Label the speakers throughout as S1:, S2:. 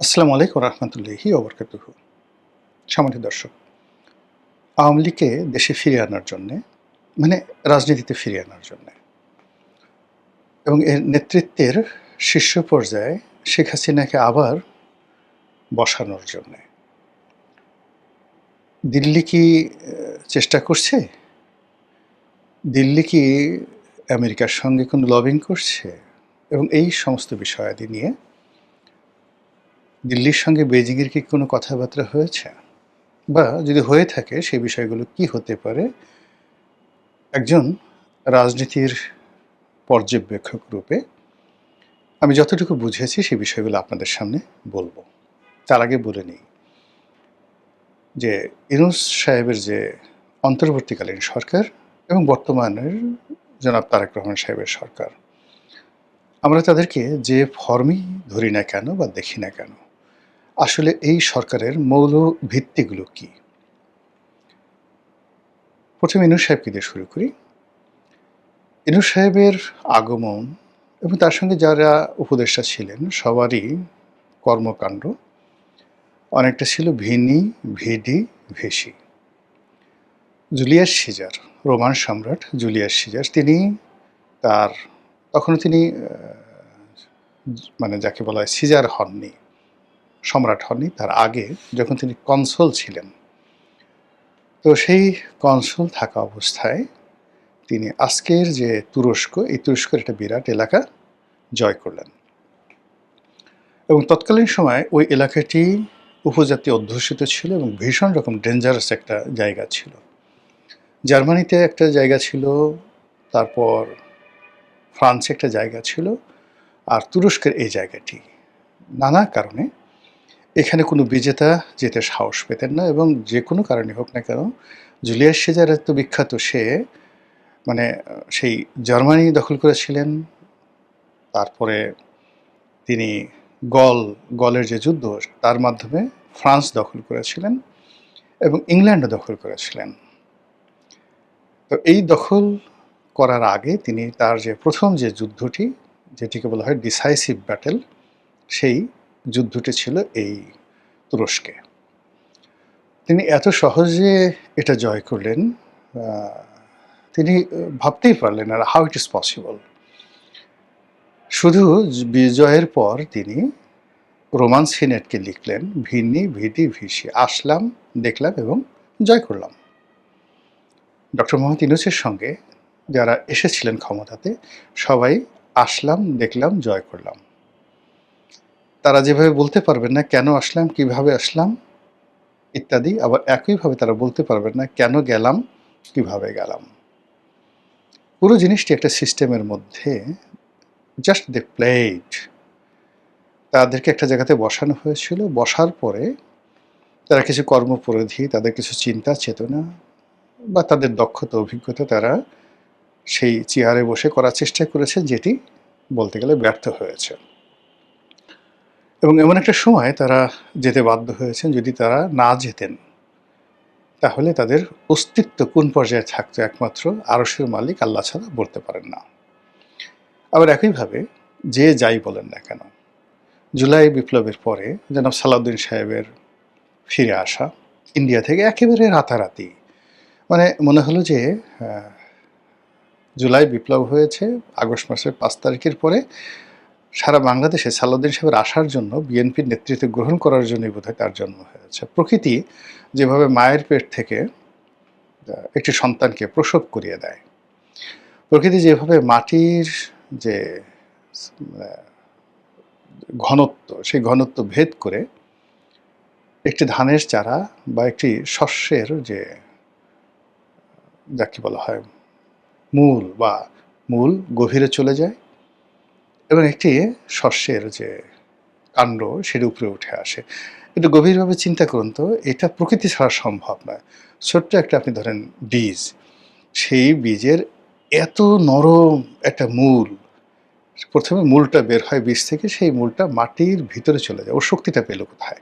S1: আসসালামু আলাইকুম রহমতুল্লাহি ওবরকাতুহু। সম্মানিত দর্শক, আওয়ামী লীগকে দেশে ফিরিয়ে আনার জন্যে, মানে রাজনীতিতে ফিরিয়ে আনার জন্যে এবং এর নেতৃত্বের শীর্ষ পর্যায়ে শেখ হাসিনাকে আবার বসানোর জন্যে দিল্লি কি চেষ্টা করছে? দিল্লি কি আমেরিকার সঙ্গে কোনো লবিং করছে? এবং এই সমস্ত বিষয়াদি নিয়ে দিল্লির সঙ্গে বেজিংয়ের কি কোনো কথাবার্তা হয়েছে? বা যদি হয়ে থাকে সেই বিষয়গুলো কি হতে পারে? একজন রাজনীতির পর্যবেক্ষক রূপে আমি যতটুকু বুঝেছি সেই বিষয়গুলো আপনাদের সামনে বলবো। তার আগে বলে নিই যে ইউনূস সাহেবের যে অন্তর্বর্তীকালীন সরকার এবং বর্তমানের জনাব তারেক রহমান সাহেবের সরকার, আমরা তাদেরকে যে ফর্মেই ধরি না কেন বা দেখি না কেন, আসলে এই সরকারের মৌল ভিত্তিগুলো কী? প্রথমে ইউনূস সাহেবকে দিয়ে শুরু করি। ইউনূস সাহেবের আগমন এবং তার সঙ্গে যারা উপদেষ্টা ছিলেন সবারই কর্মকাণ্ড অনেকটা ছিল ভিনি, ভিডি, ভিসি। জুলিয়াস সিজার, রোমান সম্রাট জুলিয়াস সিজার, তিনি তার তখনও তিনি মানে যাকে বলা হয় সিজার হননি, সম্রাট হননি, তার আগে যখন তিনি কনসুল ছিলেন, তো সেই কনসুল থাকা অবস্থায় তিনি আজকের যে তুরস্ক, এই তুরস্কের একটা বিরাট এলাকা জয় করলেন এবং তৎকালীন সময়ে ওই এলাকাটি উপজাতি অধ্যুষিত ছিল এবং ভীষণ রকম ডেঞ্জারাস একটা জায়গা ছিল। জার্মানিতে একটা জায়গা ছিল, তারপর ফ্রান্সে একটা জায়গা ছিল, আর তুরস্কের এই জায়গাটি নানা কারণে এখানে কোনো বিজেতা যেতে সাহস পেতেন না এবং যে কোনো কারণে হোক না কেন জুলিয়াস সিজার এত বিখ্যাত, সে মানে সেই জার্মানি দখল করেছিলেন, তারপরে তিনি গলের যে যুদ্ধ তার মাধ্যমে ফ্রান্স দখল করেছিলেন এবং ইংল্যান্ডও দখল করেছিলেন। তো এই দখল করার আগে তিনি তার যে প্রথম যে যুদ্ধটি, যেটিকে বলা হয় ডিসাইসিভ ব্যাটেল, সেই যুদ্ধটি ছিল এই তুরস্কে। তিনি এত সহজে এটা জয় করলেন, তিনি ভাবতেই পারলেন না হাউ ইট ইজ পসিবল। শুধু বিজয়ের পর তিনি রোমান সিনেটকে লিখলেন ভিনি, ভিডি, ভিসি, আসলাম, দেখলাম এবং জয় করলাম। ডক্টর মোহাম্মদ ইউনূসের সঙ্গে যারা এসেছিলেন ক্ষমতাতে সবাই আসলাম, দেখলাম, জয় করলাম। তারা যেভাবে বলতে পারবেন না কেন আসলাম, কিভাবে আসলাম ইত্যাদি, আবার একইভাবে তারা বলতে পারবেন না কেন গেলাম, কিভাবে গেলাম। পুরো জিনিসটি একটা সিস্টেমের মধ্যে জাস্ট দে প্লেড। তাদেরকে একটা জায়গাতে বসানো হয়েছিল, বসার পরে তারা কিছু কর্মপরিধি, তাদের কিছু চিন্তা চেতনা বা তাদের দক্ষতা অভিজ্ঞতা তারা সেই চেয়ারে বসে করার চেষ্টা করেছে, যেটি বলতে গেলে ব্যর্থ হয়েছে এবং এমন একটা সময় তারা যেতে বাধ্য হয়েছেন। যদি তারা না যেতেন তাহলে তাদের অস্তিত্ব কোন পর্যায়ে থাকতো একমাত্র আরশের মালিক আল্লাহ ছাড়া বলতে পারেন না। আবার একইভাবে যে যাই বলেন না কেন, জুলাই বিপ্লবের পরে জনাব সালাউদ্দিন সাহেবের ফিরে আসা ইন্ডিয়া থেকে একেবারে রাতারাতি, মানে মনে হলো যে জুলাই বিপ্লব হয়েছে আগস্ট মাসের 5 তারিখের পরে, সারা বাংলাদেশে সালাউদ্দিন সাহেবের আসার জন্য বিএনপির নেতৃত্ব গ্রহণ করার জন্যই বোধহয় তার জন্ম হয়েছে। প্রকৃতি যেভাবে মায়ের পেট থেকে একটি সন্তানকে প্রসব করিয়ে দেয়, প্রকৃতি যেভাবে মাটির যে ঘনত্ব, সেই ঘনত্ব ভেদ করে একটি ধানের চারা বা একটি শস্যের যে যাকে বলা হয় মূল গভীরে চলে যায় এবং একটি শস্যের যে কাণ্ড সেটা উপরে উঠে আসে। একটু গভীরভাবে চিন্তা করুন তো, এটা প্রকৃতি ছাড়া সম্ভব নয়। ছোট্ট একটা আপনি ধরেন বীজ, সেই বীজের এত নরম একটা মূল, প্রথমে মূলটা বের হয় বীজ থেকে, সেই মূলটা মাটির ভিতরে চলে যায়। ওর শক্তিটা পেল কোথায়?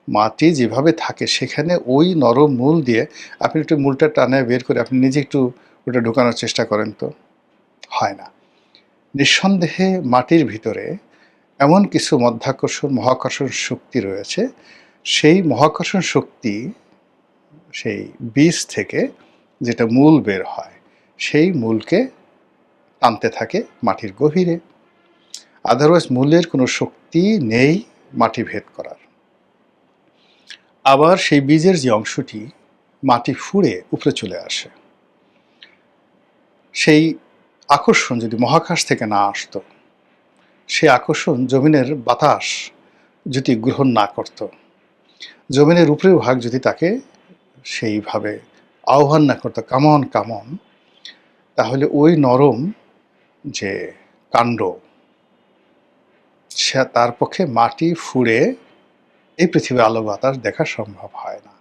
S1: মাটি যেভাবে থাকে সেখানে ওই নরম মূল দিয়ে আপনি একটু মূলটা টানায় বের করে আপনি নিজে একটু ওটা ঢোকানোর চেষ্টা করেন তো, হয় না। নিঃসন্দেহে মাটির ভিতরে এমন কিছু মধ্যাকর্ষণ মহাকর্ষণ শক্তি রয়েছে, সেই মহাকর্ষণ শক্তি সেই বীজ থেকে যেটা মূল বের হয়, সেই মূলকে টানতে থাকে মাটির গভীরে। আদারওয়াইজ মূলের কোনো শক্তি নেই মাটি ভেদ করার। আবার সেই বীজের যে অংশটি মাটি ফুঁড়ে উপরে চলে আসে, সেই আকর্ষণ যদি মহাকাশ থেকে না আসতো, সেই আকর্ষণ জমিনের বাতাস যদি গ্রহণ না করত, জমিনের উপরের ভাগ যদি তাকে সেইভাবে আহ্বান না করতো, কামন কামন, তাহলে ওই নরম যে কাণ্ড, সে তার পক্ষে মাটি ফুঁড়ে এই পৃথিবীর আলো বাতাস দেখা সম্ভব হয় না,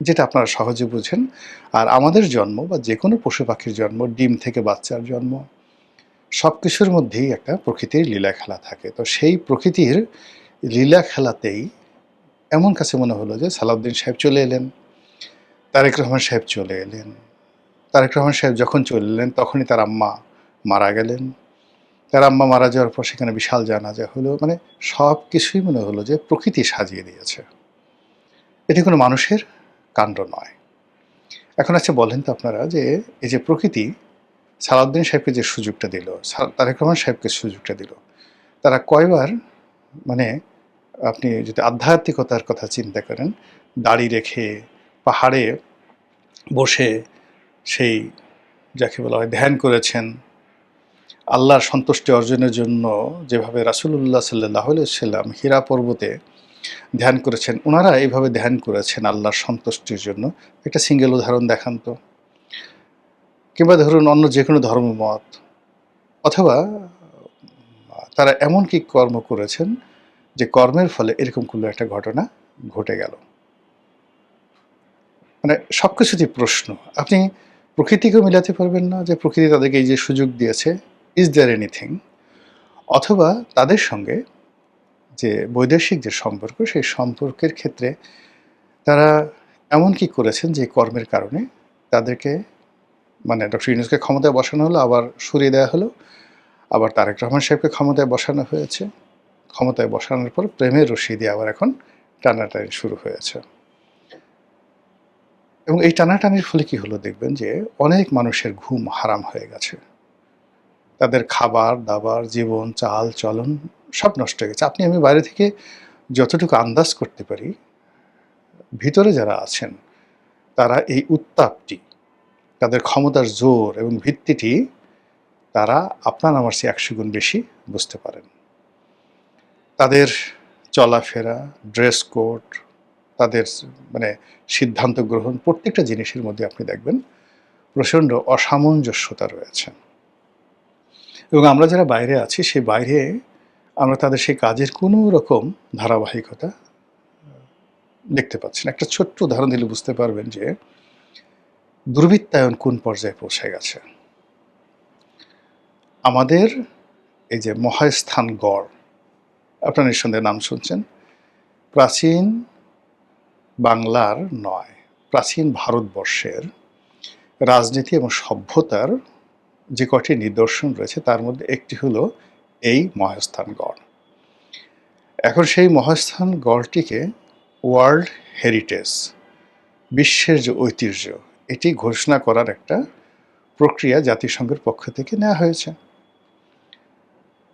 S1: যেটা আপনারা সহজে বুঝেন। আর আমাদের জন্ম বা যে কোনো পশু পাখির জন্ম, ডিম থেকে বাচ্চার জন্ম, সব কিছুর মধ্যেই একটা প্রকৃতির লীলা খেলা থাকে। তো সেই প্রকৃতির লীলা খেলাতেই এমন কাছে মনে হলো যে সালাউদ্দিন সাহেব চলে এলেন, তারেক রহমান সাহেব চলে এলেন। তারেক রহমান সাহেব যখন চলে এলেন তখনই তার আম্মা মারা গেলেন। তার আম্মা মারা যাওয়ার পর সেখানে বিশাল জানাজা হলো। মানে সব কিছুই মনে হলো যে প্রকৃতি সাজিয়ে দিয়েছে, এটি কোনো মানুষের কাণ্ড নয়। এখন আচ্ছা বলেন তো আপনারা, যে এই যে প্রকৃতি সালাউদ্দিন সাহেবকে যে সুযোগটা দিল, তারেক রহমান সাহেবকে সুযোগটা দিল, তারা কয়বার, মানে আপনি যদি আধ্যাত্মিকতার কথা চিন্তা করেন, দাড়ি রেখে পাহাড়ে বসে সেই যাকে বলা হয় ধ্যান করেছেন, আল্লাহর সন্তুষ্টি অর্জনের জন্য যেভাবে রাসূলুল্লাহ সাল্লাল্লাহু আলাইহি সাল্লাম হীরা পর্বতে ধ্যান করেছেন, ওনারা এইভাবে ধ্যান করেছেন আল্লাহর সন্তুষ্টির জন্য, একটা সিঙ্গেল উদাহরণ দেখান তো। কিংবা ধরুন অন্য যে কোনো ধর্মমত, অথবা তারা এমন কি কর্ম করেছেন যে কর্মের ফলে এরকম কোনো একটা ঘটনা ঘটে গেল। মানে সব কিছুতেই প্রশ্ন। আপনি প্রকৃতিকেও মিলাতে পারবেন না যে প্রকৃতি তাদেরকে এই যে সুযোগ দিয়েছে, ইজ দেয়ার এনিথিং? অথবা তাদের সঙ্গে যে বৈদেশিক যে সম্পর্ক, সেই সম্পর্কের ক্ষেত্রে তারা এমন কি করেছেন যে কর্মের কারণে তাদেরকে, মানে ডক্টর ইউনূসকে ক্ষমতায় বসানো হলো, আবার সরিয়ে দেওয়া হলো, আবার তারেক রহমান সাহেবকে ক্ষমতায় বসানো হয়েছে, ক্ষমতায় বসানোর পর প্রেমের রশি দিয়ে আবার এখন টানাটানি শুরু হয়েছে। এবং এই টানাটানির ফলে কি হলো দেখবেন যে অনেক মানুষের ঘুম হারাম হয়ে গেছে, তাদের খাবার দাবার, জীবন চাল চলন সব নষ্ট হয়ে গেছে। আপনি আমি বাইরে থেকে যতটুকু আন্দাজ করতে পারি, ভিতরে যারা আছেন তারা এই উত্তাপটি, তাদের ক্ষমতার জোর এবং ভিত্তিটি তারা আপনার আমার চেয়ে 100 গুণ বেশি বুঝতে পারেন। তাদের চলাফেরা, ড্রেস কোড, তাদের মানে সিদ্ধান্ত গ্রহণ, প্রত্যেকটা জিনিসের মধ্যে আপনি দেখবেন প্রচণ্ড অসামঞ্জস্যতা রয়েছে। এবং আমরা যারা বাইরে আছি, সেই বাইরে আমরা তাদের সেই কাজের কোনো রকম ধারাবাহিকতা দেখতে পাচ্ছি না। একটা ছোট্ট উদাহরণ দিলে বুঝতে পারবেন যে দুর্বৃত্তায়ন কোন পর্যায়ে পৌঁছে গেছে। আমাদের এই যে মহাস্থানগড়, আপনারা নিঃসন্দেহে নাম শুনছেন, প্রাচীন বাংলার নয়, প্রাচীন ভারতবর্ষের রাজনীতি এবং সভ্যতার যে কটি নিদর্শন রয়েছে তার মধ্যে একটি হলো এই মহাস্থানগড়। এখন সেই মহাস্থানগড়টিকে ওয়ার্ল্ড হেরিটেজ, বিশ্বের যে ঐতিহ্য, এটি ঘোষণা করার একটা প্রক্রিয়া জাতিসংঘের পক্ষ থেকে নেওয়া হয়েছে।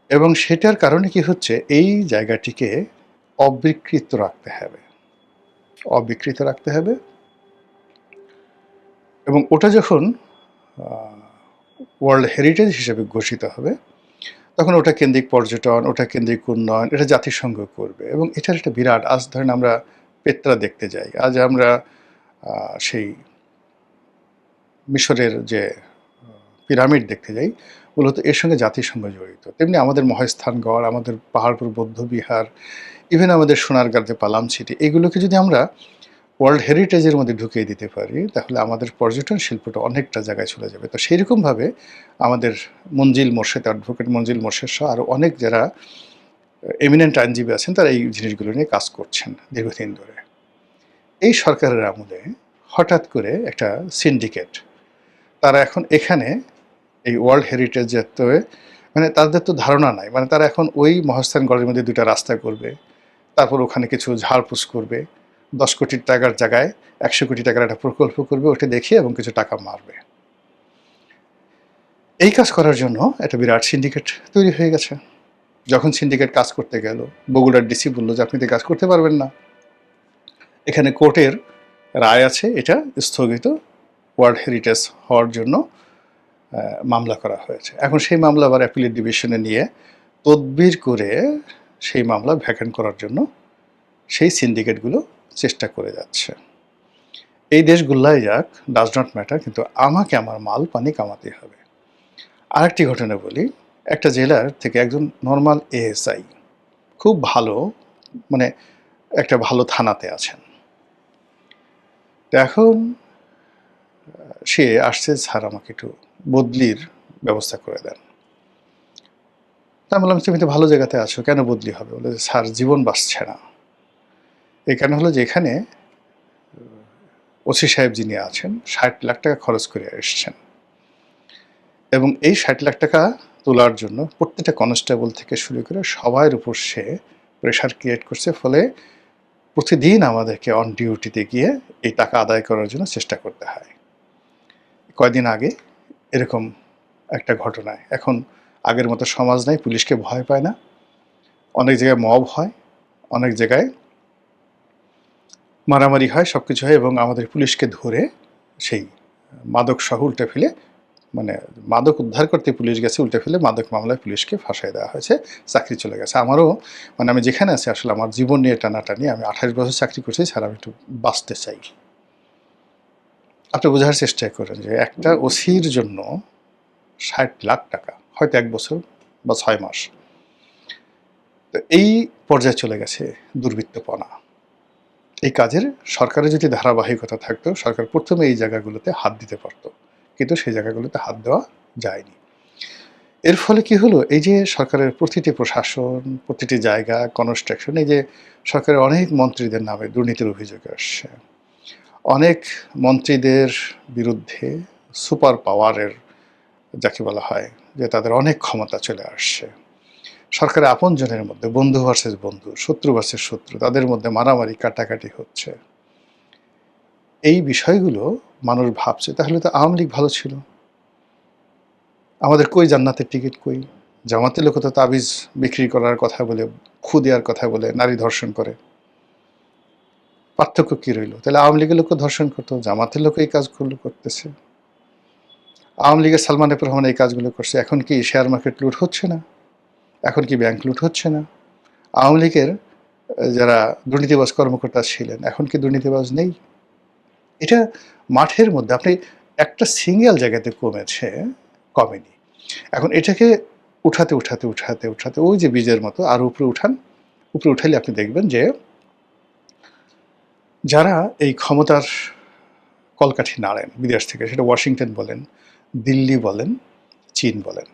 S1: এবং সেটার কারণে কি হচ্ছে, এই জায়গাটিকে অবিকৃত রাখতে হবে, অবিকৃত রাখতে হবে। এবং ওটা যখন ওয়ার্ল্ড হেরিটেজ হিসেবে ঘোষিত হবে, তখন ওটা কেন্দ্রিক পর্যটন, ওটা কেন্দ্রিক উন্নয়ন, এটা জাতিসংঘ করবে। এবং এটার একটা বিরাট, আজ ধরেন আমরা পেত্রা দেখতে যাই, আজ আমরা সেই মিশরের যে পিরামিড দেখতে যাই, মূলত এর সঙ্গে জাতিসংঘ জড়িত। তেমনি আমাদের মহাস্থানগড়, আমাদের পাহাড়পুর বৌদ্ধবিহার, ইভেন আমাদের সোনারগাঁর যে পালাম সিটি, এগুলোকে যদি আমরা ওয়ার্ল্ড হেরিটেজের মধ্যে ঢুকিয়ে দিতে পারি, তাহলে আমাদের পর্যটন শিল্পটা অনেকটা জায়গায় চলে যাবে। তো সেইরকমভাবে আমাদের মঞ্জিল মোর্শেদ, অ্যাডভোকেট মঞ্জিল মোর্শেদ সহ আরও অনেক যারা এমিনেন্ট আইনজীবী আছেন, তারা এই জিনিসগুলো নিয়ে কাজ করছেন দীর্ঘদিন ধরে। এই সরকারের আমলে হঠাৎ করে একটা সিন্ডিকেট, তারা এখন এখানে এই ওয়ার্ল্ড হেরিটেজে মানে তাদের তো ধারণা নাই, মানে তারা এখন ওই মহাস্থানগড়ের মধ্যে 2টা রাস্তা করবে, তারপর ওখানে কিছু ঝাড়পোছ করবে, 10 কোটি টাকার জায়গায় 100 কোটি টাকার একটা প্রকল্প করবে, ওটা দেখিয়ে এবং কিছু টাকা মারবে। এই কাজ করার জন্য একটা বিরাট সিন্ডিকেট তৈরি হয়ে গেছে। যখন সিন্ডিকেট কাজ করতে গেল, বগুড়ার ডিসি বলল যে আপনি তো কাজ করতে পারবেন না, এখানে কোর্টের রায় আছে, এটা স্থগিত, ওয়ার্ল্ড হেরিটেজ হওয়ার জন্য মামলা করা হয়েছে। এখন সেই মামলা আবার অ্যাপিলেট ডিভিশনে নিয়ে তদবির করে সেই মামলা ভ্যাকেন্ট করার জন্য সেই সিন্ডিকেটগুলো চেষ্টা করে যাচ্ছে। এই দেশগুলাই যাক, ডাজ নট ম্যাটার, কিন্তু আমাকে আমার মাল পানি কামাতে হবে। আরেকটি ঘটনা বলি, একটা জেলার থেকে একজন নর্মাল এএসআই, খুব ভালো, মানে একটা ভালো থানাতে আছেন। তো এখন সে আসছে, স্যার আমাকে একটু বদলির ব্যবস্থা করে দেন। তা বললাম তুমি তো ভালো জায়গাতে আছো, কেন বদলি হবে? বলে যে স্যার জীবন বাঁচছে না। এই কারণ হলো যে এখানে ওসি সাহেব যিনি আছেন 60 লাখ টাকা খরচ করে এসছেন, এবং এই 60 লাখ টাকা তোলার জন্য প্রত্যেকটা কনস্টেবল থেকে শুরু করে সবার উপর সে প্রেশার ক্রিয়েট করছে, ফলে প্রতিদিন আমাদেরকে অন ডিউটিতে গিয়ে এই টাকা আদায় করার জন্য চেষ্টা করতে হয়। কয়দিন আগে এরকম একটা ঘটনায়, এখন আগের মতো সমাজ নাই, পুলিশকে ভয় পায় না, অনেক জায়গায় মব হয়, অনেক জায়গায় মারামারি হয়, সব কিছু হয়, এবং আমাদের পুলিশকে ধরে সেই মাদক সহ উল্টে ফেলে, মানে মাদক উদ্ধার করতে পুলিশ গেছে, উল্টে ফেলে মাদক মামলায় পুলিশকে ফাঁসাই দেওয়া হয়েছে, চাকরি চলে গেছে। আমারও, মানে আমি যেখানে আছি আসলে আমার জীবন নিয়ে টানাটানি, আমি 28 বছর চাকরি করছি, স্যার আমি একটু বাঁচতে চাই। আপনি বোঝার চেষ্টা করেন যে একটা ওসির জন্য 60 লাখ টাকা, হয়তো 1 বছর বা 6 মাস, তো এই পর্যায়ে চলে গেছে দুর্বৃত্তপনা। এই কাজের সরকারের যদি ধারাবাহিকতা থাকতো, সরকার প্রথমে এই জায়গাগুলোতে হাত দিতে পারত, কিন্তু সেই জায়গাগুলোতে হাত দেওয়া যায়নি। এর ফলে কি হলো, এই যে সরকারের প্রতিটি প্রশাসন, প্রতিটি জায়গা, কনস্ট্রাকশন, এই যে সরকারের অনেক মন্ত্রীদের নামে দুর্নীতির অভিযোগ আসছে, অনেক মন্ত্রীদের বিরুদ্ধে সুপার পাওয়ারের, যাকে বলা হয় যে তাদের অনেক ক্ষমতা চলে আসছে, সরকারের আপনজনের মধ্যে বন্ধু ভার্সেস বন্ধু, শত্রু ভার্সেস শত্রু, তাদের মধ্যে মারামারি কাটাকাটি হচ্ছে। এই বিষয়গুলো মানুষ ভাবছে তাহলে তো আওয়ামী লীগ ভালো ছিল, আমাদের কই জান্নাতের টিকিট কই? জামাতের লোক তো তাবিজ বিক্রি করার কথা বলে, খু দেওয়ার কথা বলে নারী ধর্ষণ করে, পার্থক্য কী রইল? তাহলে আওয়ামী লীগের লোকও ধর্ষণ করতো, জামাতের লোক এই কাজগুলো করতেছে। আওয়ামী লীগের সালমান এফ রহমান এই কাজগুলো করছে, এখন কি শেয়ার মার্কেট লুট হচ্ছে না? এখন কি ব্যাংক লুট হচ্ছে না? আওয়ামী লীগের যারা দুর্নীতিবাজ কর্মকর্তা ছিলেন, এখন কি দুর্নীতিবাজ নেই? এটা মাঠের মধ্যে আপনি একটা সিঙ্গেল জায়গাতে কমেছে, কমেনি। এখন এটাকে উঠাতে উঠাতে উঠাতে উঠাতে ওই যে বীজের মতো আরও উপরে উঠান, উপরে উঠাইলে আপনি দেখবেন যে যারা এই ক্ষমতার কলকাঠি নাড়েন বিদেশ থেকে, সেটা ওয়াশিংটন বলেন, দিল্লি বলেন, চীন বলেন,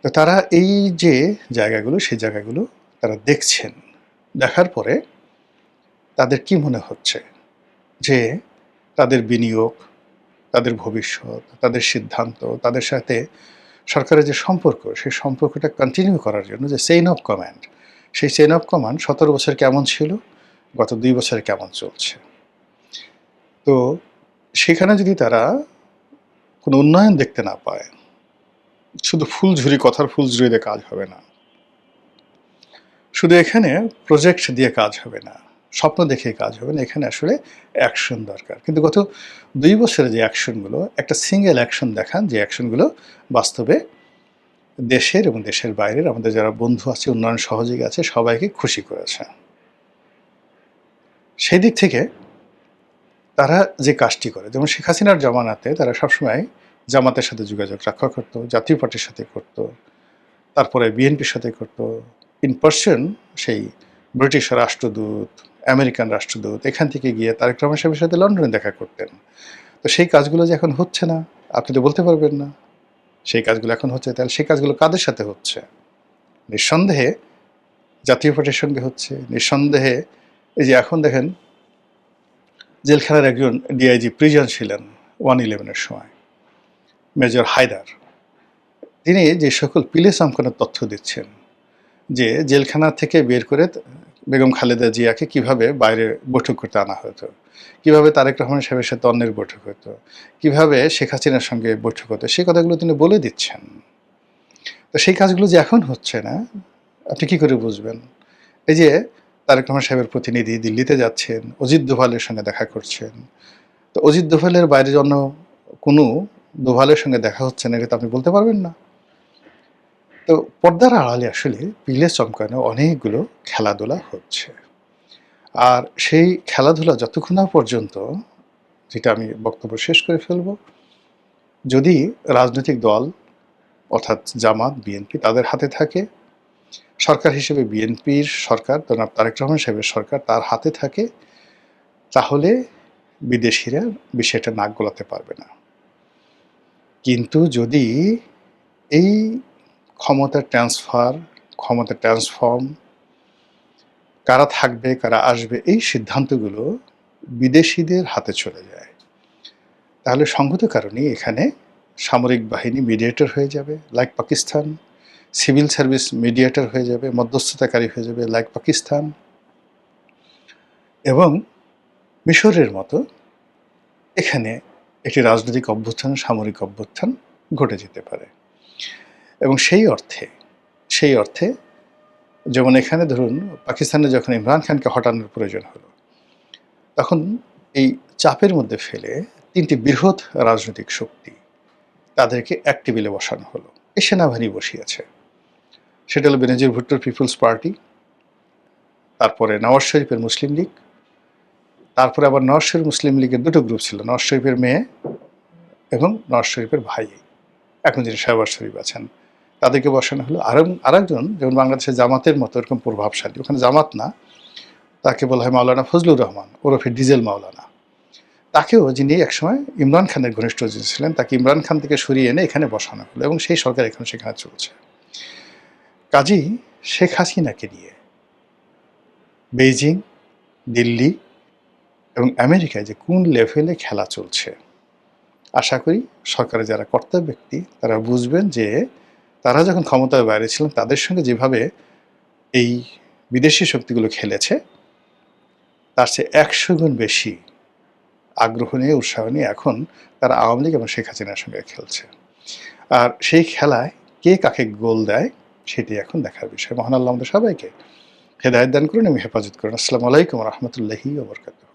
S1: তো তারা এই যে জায়গাগুলো, সেই জায়গাগুলো তারা দেখছেন, দেখার পরে তাদের কি মনে হচ্ছে যে তাদের বিনিয়োগ, তাদের ভবিষ্যৎ, তাদের সিদ্ধান্ত, তাদের সাথে সরকারের যে সম্পর্ক, সেই সম্পর্কটা কন্টিনিউ করার জন্য যে চেইন অফ কমান্ড, সেই চেইন অফ কমান্ড 17 বছর কেমন ছিল, গত 2 বছরে কেমন চলছে। তো সেখানে যদি তারা কোনো উন্নয়ন দেখতে না পায়, শুধু ফুলঝুরি, কথার ফুলঝুরিতে কাজ হবে না, শুধু এখানে প্রজেক্ট দিয়ে কাজ হবে না, স্বপ্ন দেখে কাজ হবে না, এখানে আসলে অ্যাকশন দরকার। কিন্তু গত 2 বছরে যে অ্যাকশনগুলো, একটা সিঙ্গেল অ্যাকশন দেখান যে অ্যাকশনগুলো বাস্তবে দেশের এবং দেশের বাইরের আমাদের যারা বন্ধু আছে, উন্নয়ন সহযোগী আছে, সবাইকে খুশি করেছে। সেই দিক থেকে তারা যে কাজটি করে, যেমন শেখ হাসিনার জমানাতে তারা সবসময় জামাতের সাথে যোগাযোগ রক্ষা করতো, জাতীয় পার্টির সাথে করত, তারপরে বিএনপির সাথে করত, ইন পার্সন সেই ব্রিটিশ রাষ্ট্রদূত, আমেরিকান রাষ্ট্রদূত, এখান থেকে গিয়ে তারেক রহমান সাহেবের সাথে লন্ডনে দেখা করতেন। তো সেই কাজগুলো যে এখন হচ্ছে না, আপনি তো বলতে পারবেন না সেই কাজগুলো এখন হচ্ছে, তাহলে সেই কাজগুলো কাদের সাথে হচ্ছে? নিঃসন্দেহে জাতীয় পার্টির সঙ্গে হচ্ছে, নিঃসন্দেহে। এই যে এখন দেখেন, জেলখানার একজন ডিআইজি প্রিজন ছিলেন 1/11-এর সময়, মেজর হায়দার, তিনি যে সকল পিলে চমকানোর তথ্য দিচ্ছেন, যে জেলখানা থেকে বের করে বেগম খালেদা জিয়াকে কিভাবে বাইরে বৈঠক করতে আনা হতো, কিভাবে তারেক রহমান সাহেবের সাথে অন্যের বৈঠক হতো, কিভাবে শেখ হাসিনার সঙ্গে বৈঠক হতো, সেই কথাগুলো তিনি বলে দিচ্ছেন। তো সেই কাজগুলো যে এখন হচ্ছে না, আপনি কি করে বুঝবেন? এই যে তারেক রহমান সাহেবের প্রতিনিধি দিল্লিতে যাচ্ছেন, অজিত দোভালের সঙ্গে দেখা করছেন। তো অজিত দোভালের বাইরে অন্য কোনো দোভালের সঙ্গে দেখা হচ্ছে না, এটা তো আপনি বলতে পারবেন না। তো পর্দার আড়ালে আসলে পিলে চমকানো অনেকগুলো খেলাধুলা হচ্ছে। আর সেই খেলাধুলা যতক্ষণ না পর্যন্ত, যেটা আমি বক্তব্য শেষ করে ফেলব, যদি রাজনৈতিক দল অর্থাৎ জামাত, বিএনপি তাদের হাতে থাকে, সরকার হিসেবে বিএনপির সরকার, জনাব তারেক রহমান সাহেবের সরকার তার হাতে থাকে, তাহলে বিদেশিরা বিষয়টা নাক গলাতে পারবে না। কিন্তু যদি এই ক্ষমতার ট্রান্সফার, ক্ষমতা ট্রান্সফর্ম, কারা থাকবে কারা আসবে, এই সিদ্ধান্তগুলো বিদেশিদের হাতে চলে যায়, তাহলে সঙ্গত কারণেই এখানে সামরিক বাহিনী মিডিয়েটর হয়ে যাবে like Pakistan, civil service mediator হয়ে যাবে, মধ্যস্থতাকারী হয়ে যাবে লাইক পাকিস্তান, এবং মিশরের মতো এখানে একটি রাজনৈতিক অভ্যুত্থান, সামরিক অভ্যুত্থান ঘটে যেতে পারে। এবং সেই অর্থে যেমন এখানে ধরুন পাকিস্তানে যখন ইমরান খানকে হটানোর প্রয়োজন হলো, তখন এই চাপের মধ্যে ফেলে তিনটি বৃহৎ রাজনৈতিক শক্তি তাদেরকে এক টেবিলে বসানো হলো। এই সেনাবাহিনী বসিয়েছে, সেটা হলো বেনজির ভুট্টোর পিপলস পার্টি, তারপরে নওয়াজ শরীফের মুসলিম লীগ, তারপরে আবার নওয়াজ শরীফ মুসলিম লীগের দুটো গ্রুপ ছিল, নওয়াজ শরীফের মেয়ে এবং নওয়াজ শরীফের ভাই, এখন যিনি শাহবাজ শরীফ আছেন, তাদেরকে বসানো হলো। আরেকজন যেমন বাংলাদেশের জামাতের মতো এরকম প্রভাবশালী, ওখানে জামাত না, তাকে বলা হয় মাওলানা ফজলুর রহমান ওরফে ডিজেল মাওলানা, তাকেও, যিনি একসময় ইমরান খানের ঘনিষ্ঠ ছিলেন, তাকে ইমরান খান থেকে সরিয়ে এনে এখানে বসানো হলো, এবং সেই সরকার এখন সেখানে চলছে। কাজেই শেখ হাসিনাকে নিয়ে বেইজিং, দিল্লি এবং আমেরিকায় যে কোন লেভেলে খেলা চলছে, আশা করি সরকারের যারা কর্তা ব্যক্তি তারা বুঝবেন যে তারা যখন ক্ষমতার বাইরে ছিলেন তাদের সঙ্গে যেভাবে এই বিদেশি শক্তিগুলো খেলেছে, তার চেয়ে 100 গুণ বেশি আগ্রহ নিয়ে, উৎসাহ নিয়ে এখন তারা আওয়ামী লীগ এবং শেখ হাসিনার সঙ্গে খেলছে। আর সেই খেলায় কে কাকে গোল দেয় সেটি এখন দেখার বিষয়। মহান আল্লাহ আমাদের সবাইকে হেদায়েত দান করুন এবং হেফাজত করুন। আসসালামু আলাইকুম ওয়া রাহমাতুল্লাহি ওয়া বারাকাতুহু।